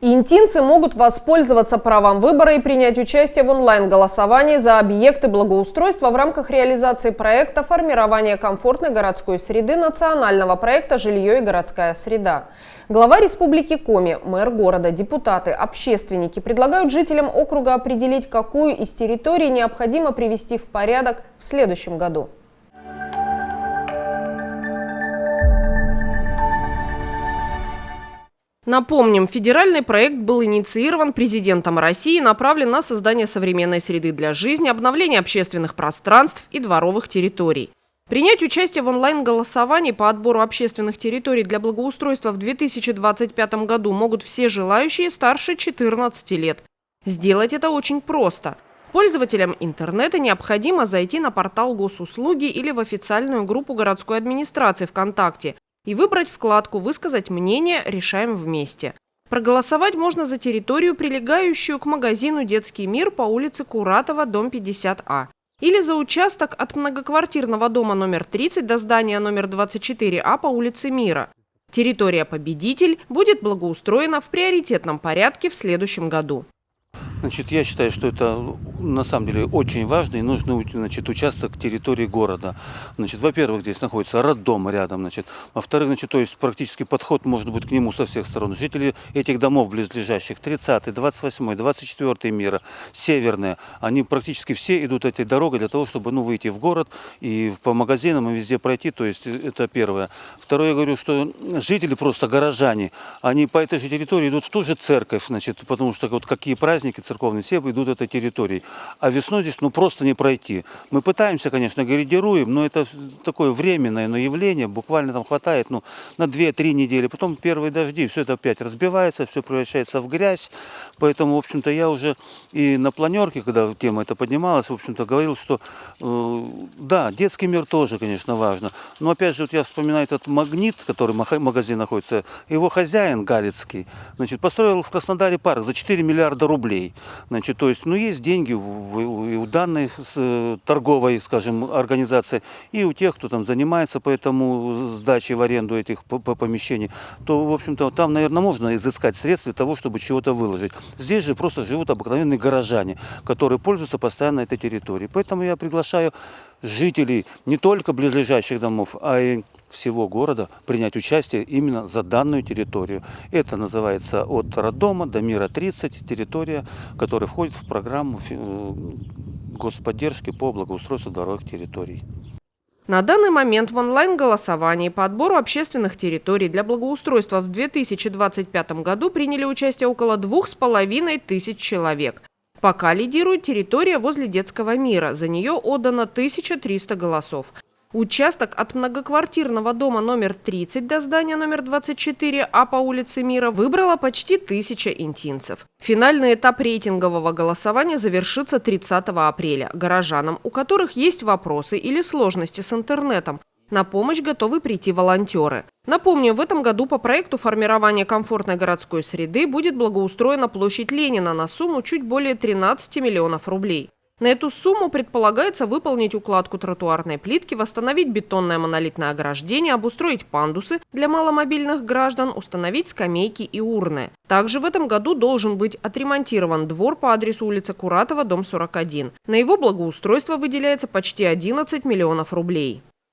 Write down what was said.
Интинцы могут воспользоваться правом выбора и принять участие в онлайн-голосовании за объекты благоустройства в рамках реализации проекта формирования комфортной городской среды национального проекта «Жилье и городская среда». Глава Республики Коми, мэр города, депутаты, общественники предлагают жителям округа определить, какую из территорий необходимо привести в порядок в следующем году. Напомним, федеральный проект был инициирован президентом России и направлен на создание современной среды для жизни, обновление общественных пространств и дворовых территорий. Принять участие в онлайн-голосовании по отбору общественных территорий для благоустройства в 2025 году могут все желающие старше 14 лет. Сделать это очень просто. Пользователям интернета необходимо зайти на портал Госуслуги или в официальную группу городской администрации ВКонтакте и выбрать вкладку «Высказать мнение. Решаем вместе». Проголосовать можно за территорию, прилегающую к магазину «Детский мир» по улице Куратова, дом 50А. Или за участок от многоквартирного дома номер 30 до здания номер 24А по улице Мира. Территория «Победитель» будет благоустроена в приоритетном порядке в следующем году. Я считаю, что это на самом деле очень важный и нужный участок территории города. Во-первых, здесь находится роддом рядом. Во-вторых, то есть практически подход может быть к нему со всех сторон. Жители этих домов близлежащих, 30-й, 28-й, 24-й Мира, Северная, они практически все идут этой дорогой для того, чтобы выйти в город и по магазинам и везде пройти. То есть это первое. Второе, я говорю, что жители, просто горожане, они по этой же территории идут в ту же церковь, потому что вот какие праздники церковные, все идут этой территорией. А весной здесь просто не пройти. Мы пытаемся, конечно, грейдируем, но это такое временное явление, буквально там хватает на 2-3 недели. Потом первые дожди, все это опять разбивается, все превращается в грязь. Поэтому, в общем-то, я уже и на планерке, когда тема эта поднималась, в общем-то, говорил, что да, детский мир тоже, конечно, важно. Но опять же, я вспоминаю этот «Магнит», который магазин находится, его хозяин Галицкий, построил в Краснодаре парк за 4 миллиарда рублей. То есть, есть деньги у данной торговой, скажем, организации, и у тех, кто там занимается по этому сдаче в аренду этих помещений, то, в общем-то, там, наверное, можно изыскать средства для того, чтобы чего-то выложить. Здесь же просто живут обыкновенные горожане, которые пользуются постоянно этой территорией. Поэтому я приглашаю жителей не только близлежащих домов, а и всего города принять участие именно за данную территорию. Это называется от роддома до Мира 30, территория, которая входит в программу господдержки по благоустройству дворовых территорий. На данный момент в онлайн-голосовании по отбору общественных территорий для благоустройства в 2025 году приняли участие около 2500 человек. Пока лидирует территория возле Детского мира. За нее отдано 1300 голосов. Участок от многоквартирного дома номер 30 до здания номер 24А по улице Мира выбрало почти 1000 интинцев. Финальный этап рейтингового голосования завершится 30 апреля. Горожанам, у которых есть вопросы или сложности с интернетом, на помощь готовы прийти волонтеры. Напомню, в этом году по проекту формирования комфортной городской среды будет благоустроена площадь Ленина на сумму чуть более 13 миллионов рублей. На эту сумму предполагается выполнить укладку тротуарной плитки, восстановить бетонное монолитное ограждение, обустроить пандусы для маломобильных граждан, установить скамейки и урны. Также в этом году должен быть отремонтирован двор по адресу улица Куратова, дом 41. На его благоустройство выделяется почти 11 миллионов рублей.